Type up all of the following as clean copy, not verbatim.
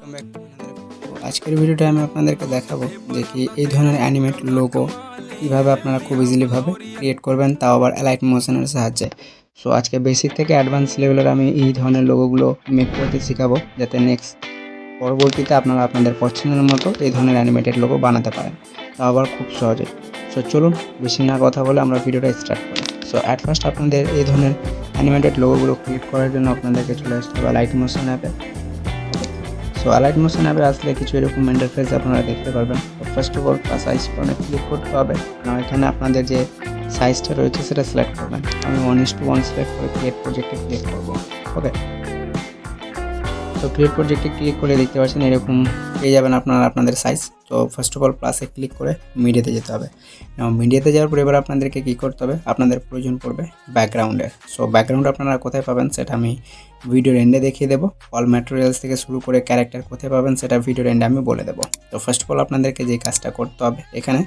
Welcome back to আজকের ভিডিওটা আমি আপনাদেরকে দেখাবো যে কি এই ধরনের অ্যানিমেট লোগো কীভাবে আপনারা খুব ইজিলিভাবে ক্রিয়েট করবেন, তাও আবার অ্যালাইট মোশনের সাহায্যে। সো আজকে বেসিক থেকে অ্যাডভান্স লেভেলের আমি এই ধরনের লোগোগুলো মেক করতে শেখাবো, যাতে পরবর্তীতে আপনারা আপনাদের পছন্দের মতো এই ধরনের অ্যানিমেটেড লোগো বানাতে পারেন, তাও আবার খুব সহজে। সো চলুন বেশি না কথা বলে আমরা ভিডিওটা স্টার্ট করি। সো অ্যাট ফার্স্ট আপনাদের এই ধরনের অ্যানিমেটেড লোগোগুলো ক্রিয়েট করার জন্য আপনাদেরকে চলে আসতে হবে অ্যালাইট মোশন অ্যাপে। সো অ্যালাইট মোশন অ্যাপে আসলে কিছু এরকম ইন্টারফেস আপনারা দেখতে পারবেন। তো ফার্স্ট অফ অল সাইজ ফোনে ক্লিক করতে হবে। এখানে আপনাদের যে সাইজটা রয়েছে সেটা সিলেক্ট করবেন। আমি 1:1 সিলেক্ট করে ক্রিয়েট প্রজেক্টে ক্লিক করবো। ওকে, তো ক্রিয়েট প্রজেক্টে ক্লিক করে দেখতে পাচ্ছেন এরকম পেয়ে যাবেন আপনারা আপনাদের সাইজ। তো ফার্স্ট অফ অল প্লাসে ক্লিক করে মিডিয়াতে যেতে হবে। মিডিয়াতে যাওয়ার পর এবার আপনাদেরকে কী করতে হবে, আপনাদের প্রয়োজন পড়বে ব্যাকগ্রাউন্ডের। সো ব্যাকগ্রাউন্ড আপনারা কোথায় পাবেন সেটা আমি ভিডিওর এন্ডে দেখিয়ে দেবো। অল ম্যাটেরিয়ালস থেকে শুরু করে ক্যারেক্টার কোথায় পাবেন সেটা ভিডিওর এন্ডে আমি বলে দেবো। তো ফার্স্ট অফ অল আপনাদেরকে যে কাজটা করতে হবে, এখানে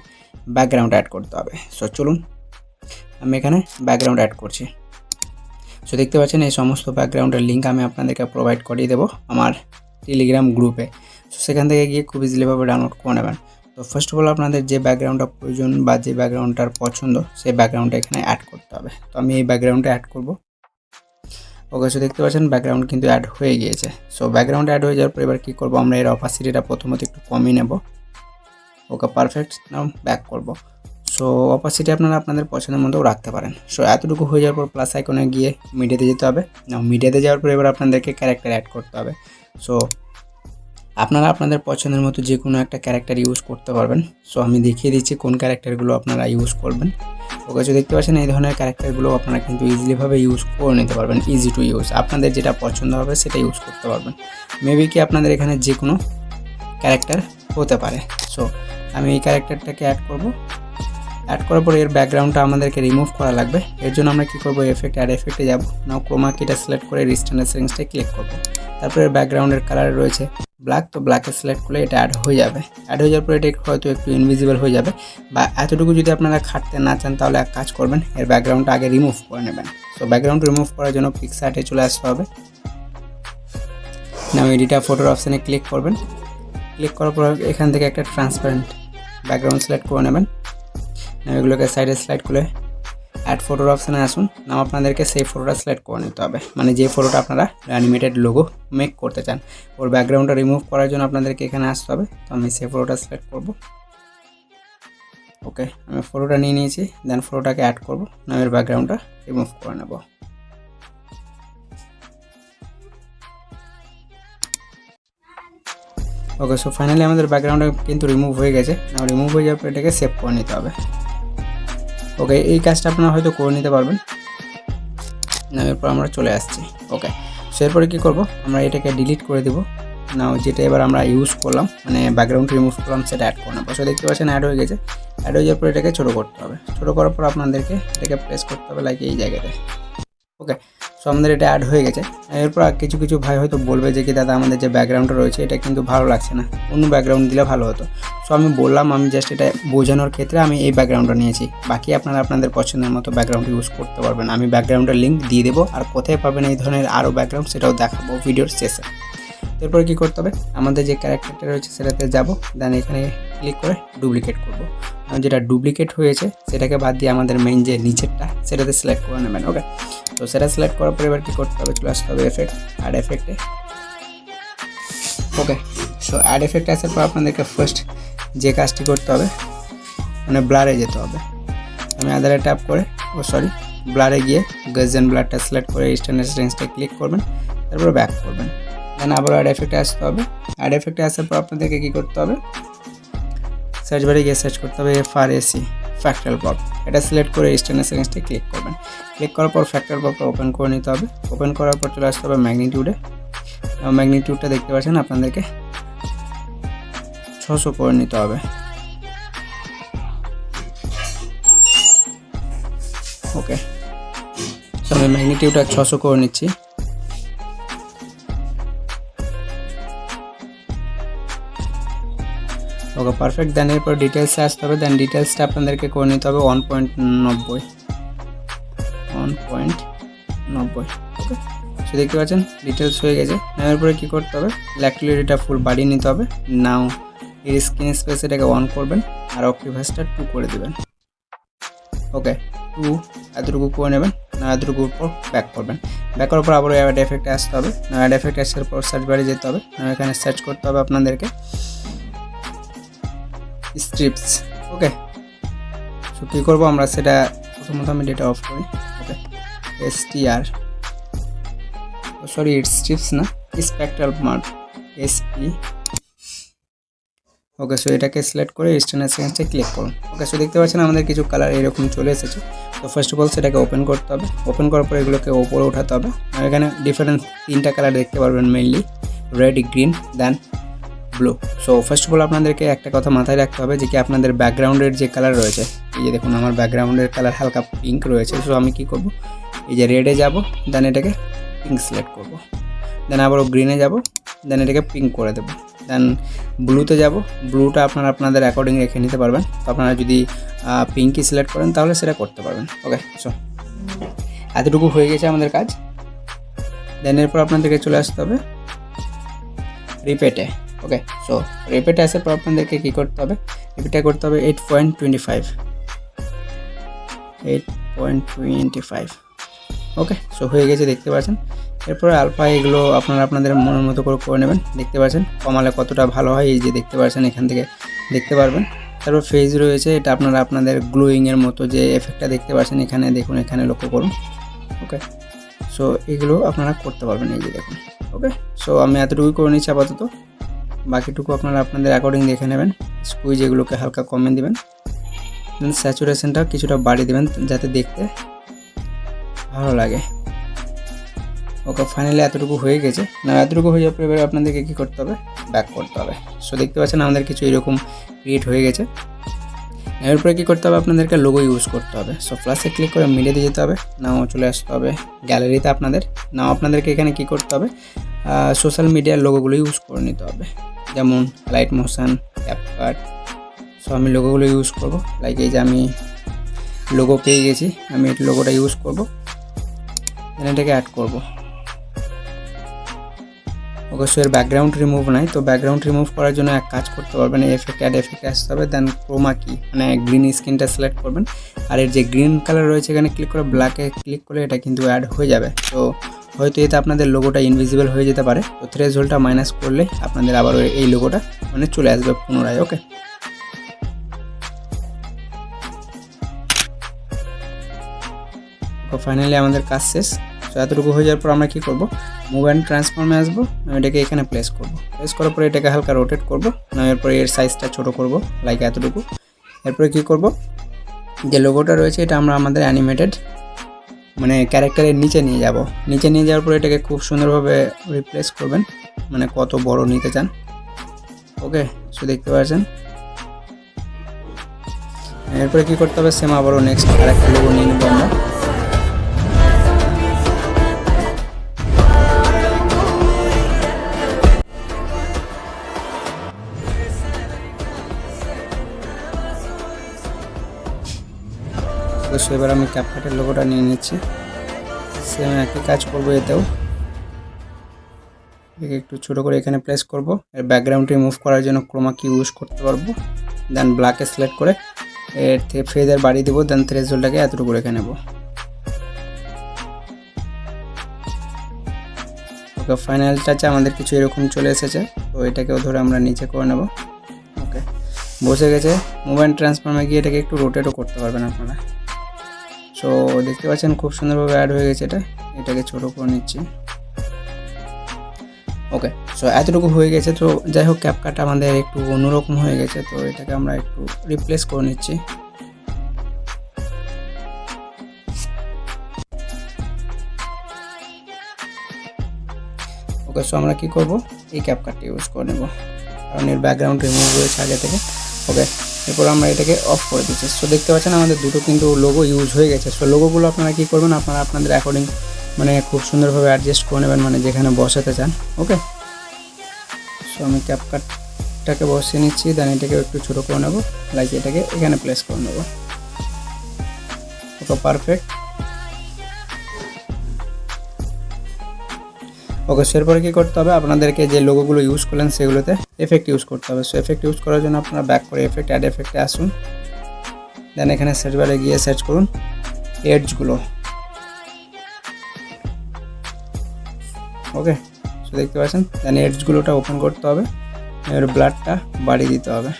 ব্যাকগ্রাউন্ড অ্যাড করতে হবে। সো চলুন আমি এখানে ব্যাকগ্রাউন্ড অ্যাড করছি। সো দেখতে পাচ্ছেন এই সমস্ত ব্যাকগ্রাউন্ডের লিঙ্ক আমি আপনাদেরকে প্রোভাইড করিয়ে দেবো আমার টেলিগ্রাম গ্রুপে। সো সেখান থেকে গিয়ে খুব ইজিলিভাবে ডাউনলোড করে নেবেন। তো ফার্স্ট অফ অল আপনাদের যে ব্যাকগ্রাউন্ডটা প্রয়োজন বা যে ব্যাকগ্রাউন্ডটার পছন্দ সেই ব্যাকগ্রাউন্ডটা এখানে অ্যাড করতে হবে। তো আমি এই ব্যাকগ্রাউন্ডটা অ্যাড করব। ওকে, সো দেখতে পাচ্ছেন ব্যাকগ্রাউন্ড কিন্তু অ্যাড হয়ে গিয়েছে। সো ব্যাকগ্রাউন্ড অ্যাড হয়ে যাওয়ার পর এবার কী করবো, আমরা এর অপাসিটিটা প্রথমত একটু কমিয়ে নেব। ওকে, পারফেক্ট। নাও ব্যাক করব। সো অপাসিটি আপনারা আপনাদের পছন্দের মতো রাখতে পারেন। সো এতটুকু হয়ে যাওয়ার পর প্লাস আইকনে গিয়ে মিডিয়াতে যেতে হবে। মিডিয়াতে যাওয়ার পর এবার আপনাদেরকে ক্যারেক্টার অ্যাড করতে হবে। সো আপনারা আপনাদের পছন্দের মতো যে কোনো একটা ক্যারেক্টার ইউজ করতে পারবেন। সো আমি দেখিয়ে দিচ্ছি কোন ক্যারেক্টারগুলো আপনারা ইউজ করবেন। ওকে, সো দেখতে পাচ্ছেন এই ধরনের ক্যারেক্টারগুলো আপনারা কিন্তু ইজিলিভাবে ইউজ করে নিতে পারবেন। ইজি টু ইউজ, আপনাদের যেটা পছন্দ হবে সেটা ইউজ করতে পারবেন। মেবি কি আপনাদের এখানে যে কোনো ক্যারেক্টার হতে পারে। সো আমি এই ক্যারেক্টারটাকে অ্যাড করব। অ্যাড করার পরে এর ব্যাকগ্রাউন্ডটা আমাদেরকে রিমুভ করা লাগবে। এর জন্য আমরা কী করবো, এফেক্ট অ্যাড এফেক্টে যাব। নাও ক্রোমা কিটা সিলেক্ট করে রিস্ট্যান্ড সেটিংসটা ক্লিক করবো। তারপরে ব্যাকগ্রাউন্ডের কালার রয়েছে ব্ল্যাক, তো ব্ল্যাকে সিলেক্ট করলে এটা অ্যাড হয়ে যাবে। অ্যাড হয়ে যাওয়ার পরে এটা হয়তো একটু ইনভিজিবল হয়ে যাবে, বা এতটুকু যদি আপনারা খাটতে না চান তাহলে এক কাজ করবেন, এর ব্যাকগ্রাউন্ডটা আগে রিমুভ করে নেবেন। তো ব্যাকগ্রাউন্ড রিমুভ করার জন্য পিক্সার্টে চলে আসতে হবে। নাও এডিটা ফটোর অপশানে ক্লিক করবেন। ক্লিক করার পর এখান থেকে একটা ট্রান্সপারেন্ট ব্যাকগ্রাউন্ড সিলেক্ট করে নেবেন। এগুলোকে সাইডে স্লাইড করে অ্যাড ফটোর অপশানে আসুন। নাও আপনাদেরকে সেই ফটোটা সিলেক্ট করে নিতে হবে, মানে যে ফটোটা আপনারা অ্যানিমেটেড লোগো মেক করতে চান। ওর ব্যাকগ্রাউন্ডটা রিমুভ করার জন্য আপনাদেরকে এখানে আসতে হবে। তো আমি সেই ফটোটা সিলেক্ট করব। ওকে, আমি ফটোটা নিয়ে নিয়েছি। দেন ফটোটাকে অ্যাড করব। নাও এর ব্যাকগ্রাউন্ডটা রিমুভ করে নেব। ওকে, সো ফাইনালি আমাদের ব্যাকগ্রাউন্ডটা কিন্তু রিমুভ হয়ে গেছে। নাও রিমুভ হয়ে যাওয়ার পর এটাকে সেভ করে নিতে হবে। ওকে, এই কাজটা আপনারা হয়তো করে নিতে পারবেন। না, এরপর আমরা চলে আসছি। ওকে, সো এরপরে কী করবো, আমরা এটাকে ডিলিট করে দেবো। নাও যেটা এবার আমরা ইউজ করলাম, মানে ব্যাকগ্রাউন্ড রিমুভ করলাম, সেটা অ্যাড করে নেবো। সো দেখতে পাচ্ছেন অ্যাড হয়ে গেছে। অ্যাড হয়ে যাওয়ার পর এটাকে ছোটো করতে হবে। ছোটো করার পর আপনাদেরকে এটাকে প্রেস করতে হবে লাইক এই জায়গাতে। ওকে, সো আমাদের এটা অ্যাড হয়ে গেছে। এরপর কিছু কিছু ভাই হয়তো বলবে যে কি দাদা আমাদের যে ব্যাকগ্রাউন্ডটা রয়েছে এটা কিন্তু ভালো লাগছে না, অন্য ব্যাকগ্রাউন্ড দিলে ভালো হতো। সো আমি বললাম, আমি জাস্ট এটা বোঝানোর ক্ষেত্রে আমি এই ব্যাকগ্রাউন্ডটা নিয়েছি। বাকি আপনারা আপনাদের পছন্দের মতো ব্যাকগ্রাউন্ড ইউজ করতে পারবেন। আমি ব্যাকগ্রাউন্ডের লিঙ্ক দিয়ে দেবো, আর কোথায় পাবেন এই ধরনের আরও ব্যাকগ্রাউন্ড সেটাও দেখাবো ভিডিওর শেষে। এরপরে কী করতে হবে, আমাদের যে ক্যারেক্টারটা রয়েছে সেটাতে যাব। দেন এখানে ক্লিক করে ডুপ্লিকেট করব। যেটা ডুপ্লিকেট হয়েছে সেটাকে বাদ দিয়ে আমাদের মেইন যে নিচেরটা সেটাতে সিলেক্ট করে নেবেন। ওকে, তো সেটা সিলেক্ট করার পর এবার কী করতে হবে, চলে আসতে হবে এফেক্ট, অ্যাড এফেক্টে। ওকে, সো অ্যাড এফেক্টে আসার পর আপনাদেরকে ফার্স্ট যে কাজটি করতে হবে, মানে ব্লারে যেতে হবে। আমি আদারে ট্যাপ করে ব্লারে গিয়ে গাজন ব্লারটা সিলেক্ট করে স্ট্যান্ডার্ড সেটিংসটা ক্লিক করবেন। তারপর ব্যাক করবেন। দেন আবার অ্যাড এফেক্টে আসতে হবে। অ্যাড এফেক্টে আসার পর আপনাদেরকে কী করতে হবে, সার্চ বারে গিয়ে সার্চ করতে হবে FRAC ফ্র্যাকটাল পপ। এটা সিলেক্ট করে স্ট্যান্ডার্ড সেটিংসটা ক্লিক করবেন। ক্লিক করার পর ফ্র্যাকটাল পপটা ওপেন করে নিতে হবে। ওপেন করার পর চলে আসতে হবে ম্যাগনিটিউডে। ম্যাগনিটিউডটা দেখতে পাচ্ছেন আপনাদেরকে 600 করে নিতে হবে। ওকে, সো আমি ম্যাগনিটিউডটা 600 করে নিচ্ছি। ওকে, পারফেক্ট। দেন এরপর ডিটেলসে আসতে হবে। দেন ডিটেলসটা আপনাদেরকে করে নিতে হবে 1.90। ওকে, সো দেখতে পাচ্ছেন ডিটেলস হয়ে গেছে। নেওয়ার পরে কী করতে হবে, ল্যাকটিলিটি এটা ফুল বাড়িয়ে নিতে হবে। নাও এর স্ক্রিন স্পেস এটাকে অন করবেন আর অক্টিভাসটা 2 করে দেবেন। ওকে 2 এতটুকু করে নেবেন। না এতটুকুর পর ব্যাক করবেন। ব্যাক করার পর আবার অ্যাড এফেক্টে আসতে হবে। না অ্যাড এফেক্টে আসার পর সার্চ বারে যেতে হবে। না এখানে সার্চ করতে হবে আপনাদেরকে স্ট্রিপস। ওকে সো কী করবো আমরা সেটা প্রথমত আমি ডেটা অফ করি। ওকে STR সরি স্ট্রিপস না spectral mark SP। Okay so এটাকে সিলেক্ট করে স্ট্যান্ডার্ড সেকেন্ডসে ক্লিক করুন। ওকে সো দেখতে পাচ্ছেন আমাদের কিছু কালার এরকম চলে এসেছে। তো ফার্স্ট অফ অল সেটাকে ওপেন করতে হবে। ওপেন করার পর এগুলোকে ওপরে উঠাতে হবে। আর এখানে ডিফারেন্ট 3টা কালার দেখতে পারবেন, mainly red, green, then blue. So first of all আপনাদেরকে একটা কথা মাথায় রাখতে হবে যে কি আপনাদের ব্যাকগ্রাউন্ডের যে কালার রয়েছে, এই যে দেখুন আমার ব্যাকগ্রাউন্ডের কালার হালকা পিঙ্ক রয়েছে। সো আমি কি করব, এই যে রেডে যাব, দেন এটাকে পিঙ্ক সিলেক্ট করব, দেন আবারও গ্রিনে যাব, দেন এটাকে পিঙ্ক করে দেবো, দেন ব্লুতে যাব। ব্লুটা আপনারা আপনাদের অ্যাকর্ডিং রেখে নিতে পারবেন। তো আপনারা যদি পিঙ্কই সিলেক্ট করেন তাহলে সেটা করতে পারবেন। ওকে সো এতটুকু হয়ে গেছে আমাদের কাজ। দেন এরপর আপনাদেরকে চলে আসতে হবে রিপেটে। ওকে সো রিপেটে আসার পর আপনাদেরকে কী করতে হবে, রিপিটে করতে হবে 8.25। ওকে সো হয়ে গেছে দেখতে পাচ্ছেন। এরপরে আলফা এগুলো আপনারা আপনাদের মনের মতো করে নেবেন। দেখতে পাচ্ছেন কমালে কতটা ভালো হয়, এই যে দেখতে পাচ্ছেন এখান থেকে দেখতে পারবেন। তারপর ফেজ রয়েছে, এটা আপনারা আপনাদের গ্লোয়িংয়ের মতো যে এফেক্টটা দেখতে পাচ্ছেন এখানে দেখুন, এখানে লক্ষ্য করুন। ওকে সো এগুলো আপনারা করতে পারবেন, এই যে দেখুন। ওকে সো আমি এতটুকুই করে নিচ্ছি আপাতত, বাকিটুকু আপনারা আপনাদের অ্যাকর্ডিং দেখে নেবেন। স্কুইজ এগুলোকে হালকা কমিয়ে দেবেন, দেন স্যাচুরেশনটা কিছুটা বাড়িয়ে দেবেন যাতে দেখতে ভালো লাগে। ওকে ফাইনালি এতটুকু হয়ে গেছে। না এতটুকু হয়ে যাওয়ার পর এবারে আপনাদেরকে কী করতে হবে, ব্যাক করতে হবে। সো দেখতে পাচ্ছেন আমাদের কিছু এরকম ক্রিয়েট হয়ে গেছে। এরপরে কী করতে হবে, আপনাদেরকে লোগো ইউজ করতে হবে। সো প্লাসে ক্লিক করে মিডিয়া দিয়ে যেতে হবে, নাও চলে আসতে হবে গ্যালারিতে আপনাদের। নাও আপনাদেরকে এখানে কী করতে হবে, সোশ্যাল মিডিয়ার লোগোগুলো ইউজ করে নিতে হবে, যেমন লাইট মোশন, ক্যাপকাট। সো আমি লোগোগুলো ইউজ করব। লাইক এই যে আমি লোগো পেয়ে গেছি, আমি এই লোগোটা ইউজ করব, এটাকে অ্যাড করব। অবশ্যই এর ব্যাকগ্রাউন্ড রিমুভ নাই, তো ব্যাকগ্রাউন্ড রিমুভ করার জন্য এক কাজ করতে পারবেন, এফেক্ট অ্যাড এফেক্টে আসতে হবে, দেন ক্রোমা কি মানে গ্রিন স্ক্রিনটা সিলেক্ট করবেন। আর এর যে গ্রিন কালার রয়েছে এখানে ক্লিক করে ব্ল্যাকে ক্লিক করলে এটা কিন্তু অ্যাড হয়ে যাবে। তো হয়তো এতে আপনাদের লোগোটা ইনভিজিবল হয়ে যেতে পারে। তো থ্রেশহোল্ডটা মাইনাস করলে আপনাদের আবার এই লোগোটা মানে চলে আসবে পুনরায়। ওকে ফাইনালি আমাদের কাজ শেষ। তো এতটুকু হয়ে যাওয়ার পর আমরা কী করবো, মুভ অ্যান্ড ট্রান্সফর্মে আসবো। এটাকে এখানে প্লেস করব। প্লেস করার পরে এটাকে হালকা রোটেট করব, এরপরে এর সাইজটা ছোট করব লাইক এতটুকু। এরপরে কী করব, যে লোগোটা রয়েছে এটা আমরা আমাদের অ্যানিমেটেড মানে ক্যারেক্টারের নিচে নিয়ে যাব। নিচে নিয়ে যাওয়ার পরে এটাকে খুব সুন্দরভাবে রিপ্লেস করবেন, মানে কত বড় নিতে চান। ওকে সো দেখতে পাচ্ছেন। এরপরে কী করতে হবে, সেম আবারও নেক্সট আরেকটা লোগো নিয়ে নেবো আমরা। তো এবার আমি ক্যাপকাটের লোগোটা নিয়ে নিচ্ছি, সেম একই কাজ করবো এতেও। একটু ছোটো করে এখানে প্লেস করব। এর ব্যাকগ্রাউন্ড রিমুভ করার জন্য ক্রোমা কি ইউজ করতে পারবো, দেন ব্ল্যাকে সিলেক্ট করে এর থেকে ফেদার বাড়িয়ে দেবো, দেন থ্রেশহোল্ডটাকে এতটুকু রেখে নেব। ওকে ফাইনাল টাচে আমাদের কিছু এরকম চলে এসেছে। তো এটাকেও ধরে আমরা নিচে করে নেব। ওকে বসে গেছে। মুভ অ্যান্ড ট্রান্সফর্মে গিয়ে এটাকে একটু রোটেটও করতে পারবেন আপনারা। সো দেখতে পাচ্ছেন খুব সুন্দরভাবে অ্যাড হয়ে গেছে এটা। এটাকে ছোটো করে নিচ্ছি। ওকে সো এতটুকু হয়ে গেছে। তো যাই হোক ক্যাপকাট আমাদের একটু অন্যরকম হয়ে গেছে, তো এটাকে আমরা একটু রিপ্লেস করে নিচ্ছি। ওকে সো আমরা কী করবো, এই ক্যাপকাটটা ইউজ করে নেব, কারণ এর ব্যাকগ্রাউন্ড রিমুভ রয়েছে আগে থেকে। ওকে এরপর আমরা এটাকে অফ করে দিচ্ছি। সো দেখতে পাচ্ছেন আমাদের দুটো কিন্তু লোগো ইউজ হয়ে গেছে। সো লোগোগুলো আপনারা কী করবেন, আপনারা আপনাদের অ্যাকর্ডিং মানে খুব সুন্দরভাবে অ্যাডজাস্ট করে নেবেন, মানে যেখানে বসাতে চান। ওকে সো আমি ক্যাপকাটটাকে বসিয়ে নিচ্ছি, দেন এটাকে একটু ছোটো করে নেবো, লাইক এটাকে এখানে প্লেস করে নেবো। Okay perfect. ওকে, সো এরপরে কী করতে হবে, আপনাদেরকে যে লোগোগুলো ইউজ করলেন সেগুলোতে এফেক্ট ইউজ করতে হবে। সো এফেক্ট ইউজ করার জন্য আপনারা ব্যাক করে এফেক্ট অ্যাড এফেক্টে আসুন, দেন এখানে সার্চ বারে গিয়ে সার্চ করুন এডজগুলো। ওকে, সো দেখতে পাচ্ছেন, দেন এডজগুলোটা ওপেন করতে হবে, এর ব্লাডটা বাড়িয়ে দিতে হবে,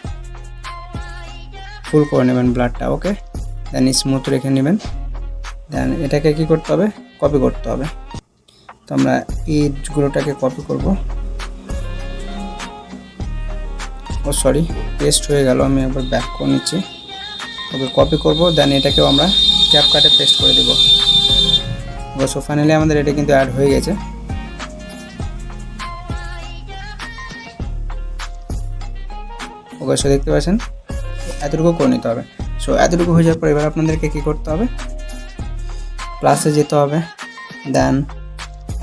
ফুল করে নেবেন ব্লাডটা। ওকে, দেন স্মুথ রেখে নেবেন, দেন এটাকে কী করতে হবে, কপি করতে হবে। তো আমরা এডজগুলোটাকে কপি করব। ও সরি, পেস্ট হয়ে গেল, আমি একবার ব্যাক করে নিচ্ছি। ওকে, কপি করব, দেন এটাকেও আমরা ক্যাপকাটে পেস্ট করে দেব। ওকে, সো ফাইনালি আমাদের এটা কিন্তু অ্যাড হয়ে গেছে। ওকে, সো দেখতে পাচ্ছেন এতটুকু করে নিতে হবে। সো এতটুকু হয়ে যাওয়ার পর এবার আপনাদেরকে কী করতে হবে, প্লাসে যেতে হবে, দেন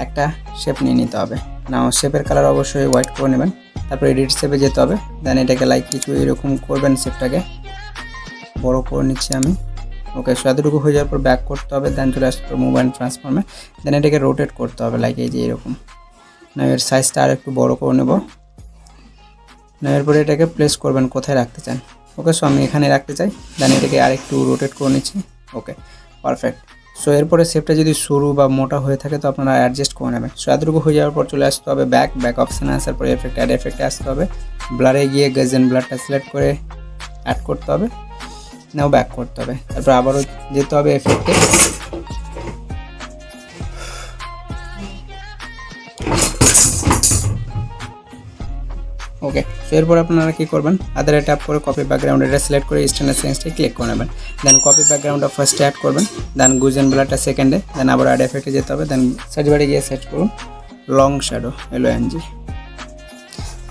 একটা শেপ নিয়ে নিতে হবে। নাও শেপের কালার অবশ্যই হোয়াইট করে নেবেন, তারপর এডিট শেপে যেতে হবে, দেন এটাকে লাইক কিছু এরকম করবেন, শেপটাকে বড় করে নিচ্ছি আমি। ওকে, সো এতটুকু হয়ে যাওয়ার পর ব্যাক করতে হবে, দেন চলে আসতে হবে মুভ অ্যান্ড ট্রান্সফর্মে, দেন এটাকে রোটেট করতে হবে লাইক এই যে এরকম। না এর সাইজটা আর একটু বড় করে নেব, না এরপরে এটাকে প্লেস করবেন কোথায় রাখতে চান। ওকে, সো আমি এখানে রাখতে চাই, দেন এটাকে আর একটু রোটেট করে নিচ্ছি। ওকে, পারফেক্ট। সো এরপরে শেপটা যদি সরু বা মোটা হয়ে থাকে তো আপনারা অ্যাডজাস্ট করে নেবেন। সো এতটুকু হয়ে যাওয়ার পর চলে আসতে হবে ব্যাক অপশানে আসার পরে এফেক্ট অ্যাড এফেক্টে আসতে হবে, ব্লারে গিয়ে গেজেন ব্লারটা সিলেক্ট করে অ্যাড করতে হবে, নাও ব্যাক করতে হবে, তারপর আবারও যেতে হবে এফেক্টে। ওকে, সো এরপর আপনারা কী করবেন, আদারে ট্যাপ করে কপি ব্যাকগ্রাউন্ড এটা সিলেক্ট করে স্ট্যান্ডার্ড সেন্সটা ক্লিক করে নেবেন, দেন কপি ব্যাকগ্রাউন্ডটা ফার্স্টে অ্যাড করবেন, দেন গুজেন ব্লারটা সেকেন্ডে, দেন আবার অ্যাড এফেক্টে যেতে হবে, দেন সার্চ বারে গিয়ে সার্চ করুন লং শ্যাডো LONG।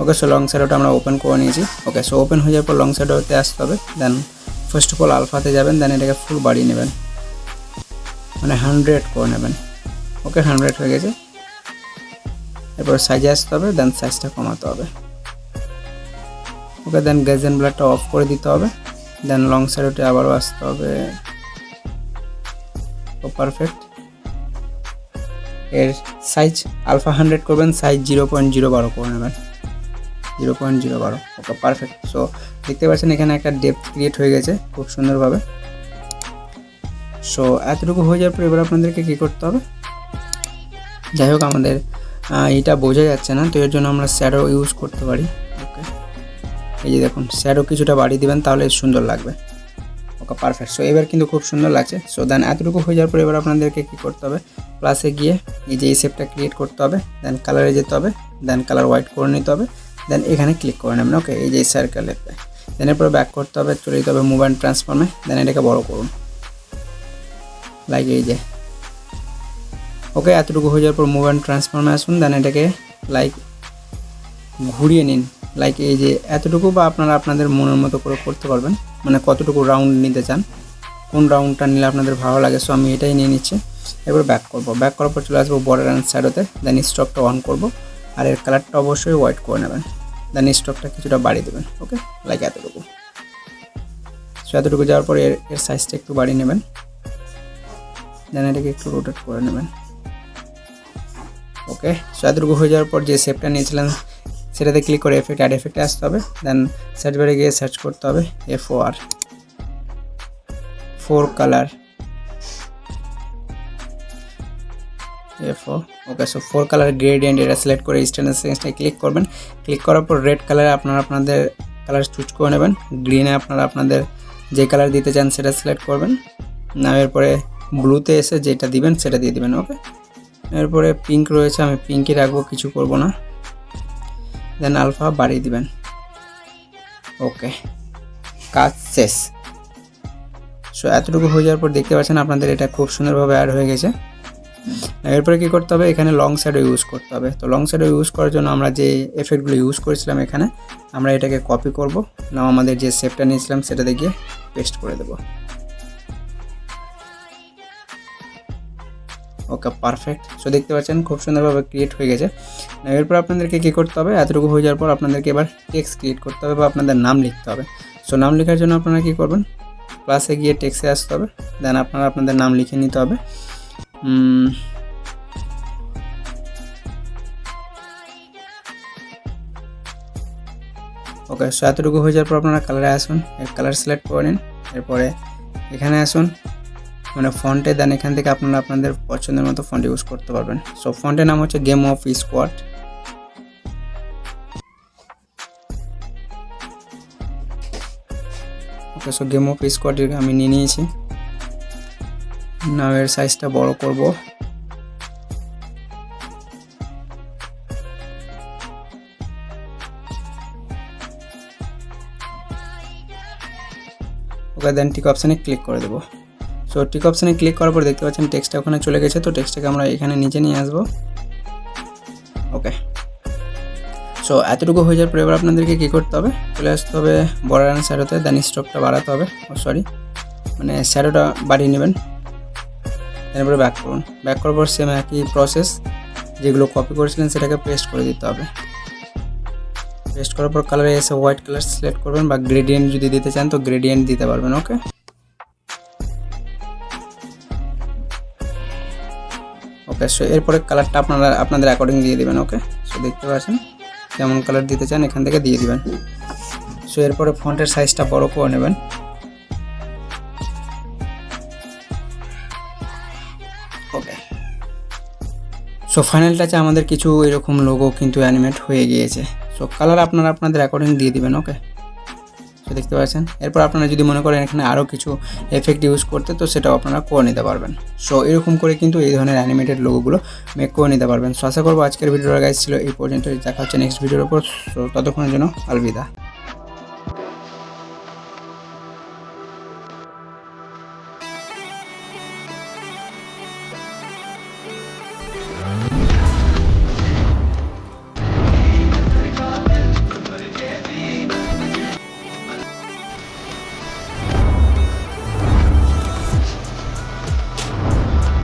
ওকে, সো লং শ্যাডোটা আমরা ওপেন করে নিয়েছি। ওকে, সো ওপেন হয়ে যাওয়ার পর লং শ্যাডোতে আসতে হবে, দেন ফার্স্ট অফ অল আলফাতে যাবেন, দেন এটাকে ফুল বাড়িয়ে নেবেন, মানে 100 করে নেবেন। ওকে, 100 হয়ে গেছে। এরপর সাইজে আসতে হবে, দেন সাইজটা কমাতে হবে। ওকে, দেন গেজেন ব্লারটা অফ করে দিতে হবে, দেন লং শ্যাডোতে আবারও আসতে হবে। ও পারফেক্ট। এর সাইজ আলফা 100 করবেন, সাইজ 0.012 করে নেবেন, 0.012। ওকে, পারফেক্ট। সো দেখতে পাচ্ছেন এখানে একটা ডেপথ ক্রিয়েট হয়ে গেছে খুব সুন্দরভাবে। সো এতটুকু হয়ে যাওয়ার পর এবার আপনাদেরকে কী করতে হবে, যাই হোক আমাদের এটা বোঝা যাচ্ছে না, তো এর জন্য আমরা শ্যাডো ইউজ করতে পারি। ওকে, এই যে দেখুন শ্যাডো কিছুটা বাড়িয়ে দিবেন, তাহলে সুন্দর লাগবে। ওকে, পারফেক্ট। সো এবার কিন্তু খুব সুন্দর লাগছে। সো দেন এতটুকু হয়ে যাওয়ার পর এবার আপনাদেরকে কী করতে হবে, প্লাসে গিয়ে এই যে এই শেপটা ক্রিয়েট করতে হবে, দেন কালারে যেতে হবে, দেন কালার হোয়াইট করে নিতে হবে, দেন এখানে ক্লিক করে নেবেন। ওকে, এই যে সার্কেলে, দেন এরপরে ব্যাক করতে হবে, চলে যেতে হবে মুভ অ্যান্ড ট্রান্সফর্মে, দেন এটাকে বড় করুন লাইক এই যে। ওকে, এতটুকু হয়ে যাওয়ার পর মুভ অ্যান্ড ট্রান্সফর্মে আসুন, দেন এটাকে লাইক ঘুরিয়ে নিন লাইক এই যে এতটুকু, বা আপনারা আপনাদের মনের মতো করে করতে পারবেন, মানে কতটুকু রাউন্ড নিতে চান, কোন রাউন্ডটা নিলে আপনাদের ভালো লাগে। সো আমি এটাই নিয়ে নিচ্ছি। এবার ব্যাক করব, ব্যাক করার পর চলে আসবো বর্ডার অ্যান্ড শ্যাডোতে, দেন স্টকটা অন করব, আর এর কালারটা অবশ্যই হোয়াইট করে নেবেন, দেন স্টকটা কিছুটা বাড়িয়ে দেবেন। ওকে, লাইক এতটুকু। সো এতটুকু যাওয়ার পর এর সাইজটা একটু বাড়িয়ে নেবেন, দেন এটাকে একটু রোটেট করে নেবেন। ওকে, সো এতটুকু হয়ে যাওয়ার পর যে শেপটা নিয়েছিলেন সেটাতে ক্লিক করে এফেক্ট অ্যাড এফেক্টে আসতে হবে, দেন সার্চ বারে গিয়ে সার্চ করতে হবে FOR 4 colour F4। Okay, so 4 colour gradient এটা সিলেক্ট করে স্ট্যান্ডার্ড সেন্সটা ক্লিক করবেন, ক্লিক করার পর রেড কালারে আপনারা আপনাদের কালার চুজ করে নেবেন, গ্রিনে আপনারা আপনাদের যে কালার দিতে চান সেটা সিলেক্ট করবেন, না এরপরে ব্লুতে এসে যেটা দিবেন সেটা দিয়ে দিবেন। ওকে, এরপরে পিঙ্ক রয়েছে, আমি পিঙ্কই রাখবো, কিছু করব না, দেন আলফা বাড়িয়ে দিবেন। ওকে, কাজ শেষ। সো এতটুকু হয়ে যাওয়ার পর দেখতে পাচ্ছেন আপনাদের এটা খুব সুন্দরভাবে অ্যাড হয়ে গেছে। এরপরে কী করতে হবে, এখানে লং শ্যাডো ইউজ করতে হবে। তো লং শ্যাডো ইউজ করার জন্য আমরা যে এফেক্টগুলো ইউজ করেছিলাম এখানে আমরা এটাকে কপি করব, নাও আমাদের যে শেপটা নিয়েছিলাম সেটাতে গিয়ে পেস্ট করে দেব। ওকে, পারফেক্ট। সো দেখতে পাচ্ছেন খুব সুন্দরভাবে ক্রিয়েট হয়ে গেছে। এরপর আপনাদেরকে কী করতে হবে, এতটুকু হয়ে যাওয়ার পর আপনাদেরকে এবার টেক্সট ক্রিয়েট করতে হবে বা আপনাদের নাম লিখতে হবে। সো নাম লেখার জন্য আপনারা কী করবেন, প্লাসে গিয়ে টেক্সটে আসতে হবে, দেন আপনারা আপনাদের নাম লিখে নিতে হবে। ওকে, সো এতটুকু হয়ে যাওয়ার পর আপনারা কালারে আসুন, এর কালার সিলেক্ট করে নিন। এরপরে এখানে আসুন, মানে ফন্টে দেন, এখান থেকে আপনারা আপনাদের পছন্দের মতো ফন্ট ইউজ করতে পারবেন। সো ফন্টের নাম হচ্ছে game of squad. Okay, so game of squad আমি নিয়ে নিয়েছি। নাও এর সাইজটা বড় করব। ওকে, দেন টিক অপশানে ক্লিক করে দেবো। সো টিক অপশানে ক্লিক করার পর দেখতে পাচ্ছেন টেক্সটটা ওখানে চলে গেছে। তো টেক্সটটাকে আমরা এখানে নিচে নিয়ে আসবো। ওকে, সো এতটুকু হয়ে যাওয়ার পর এবার আপনাদেরকে কী করতে হবে, চলে আসতে হবে বর্ডার অ্যান্ড শ্যাডোতে, দেন স্ট্রোকটা বাড়াতে হবে, মানে শ্যাডোটা বাড়িয়ে নেবেন। এরপরে ব্যাক করুন, ব্যাক করার পর সেম একই প্রসেস, যেগুলো কপি করেছিলেন সেটাকে পেস্ট করে দিতে হবে। পেস্ট করার পর কালারে এসে হোয়াইট কালার সিলেক্ট করবেন, বা গ্রেডিয়েন্ট যদি দিতে চান তো গ্রেডিয়েন্ট দিতে পারবেন। ওকে, সো এরপরে কালারটা আপনাদের অ্যাকর্ডিং দিয়ে দিবেন। ওকে, সো দেখতে পাচ্ছেন কেমন কালার দিতে চান এখান থেকে দিয়ে দিবেন। সো এরপরে ফন্টের সাইজটা বড় করে নেবেন। ওকে, সো ফাইনাল টাচে আমাদের কিছু এরকম লোগো কিন্তু অ্যানিমেট হয়ে গিয়েছে। সো কালার আপনারা আপনাদের অ্যাকর্ডিং দিয়ে দিবেন। ওকে, সো দেখতে পাচ্ছেন। এরপর আপনারা যদি মনে করেন এখানে আরও কিছু এফেক্ট ইউজ করতে, তো সেটাও আপনারা করে নিতে পারবেন। সো এরকম করে কিন্তু এই ধরনের অ্যানিমেটেড লোগোগুলো মেক করে নিতে পারবেন। সো আশা করবো আজকের ভিডিওটা গাইজ ছিল এই পর্যন্ত। দেখা হচ্ছে নেক্সট ভিডিওর উপর। সো ততক্ষণের জন্য আলবিদা।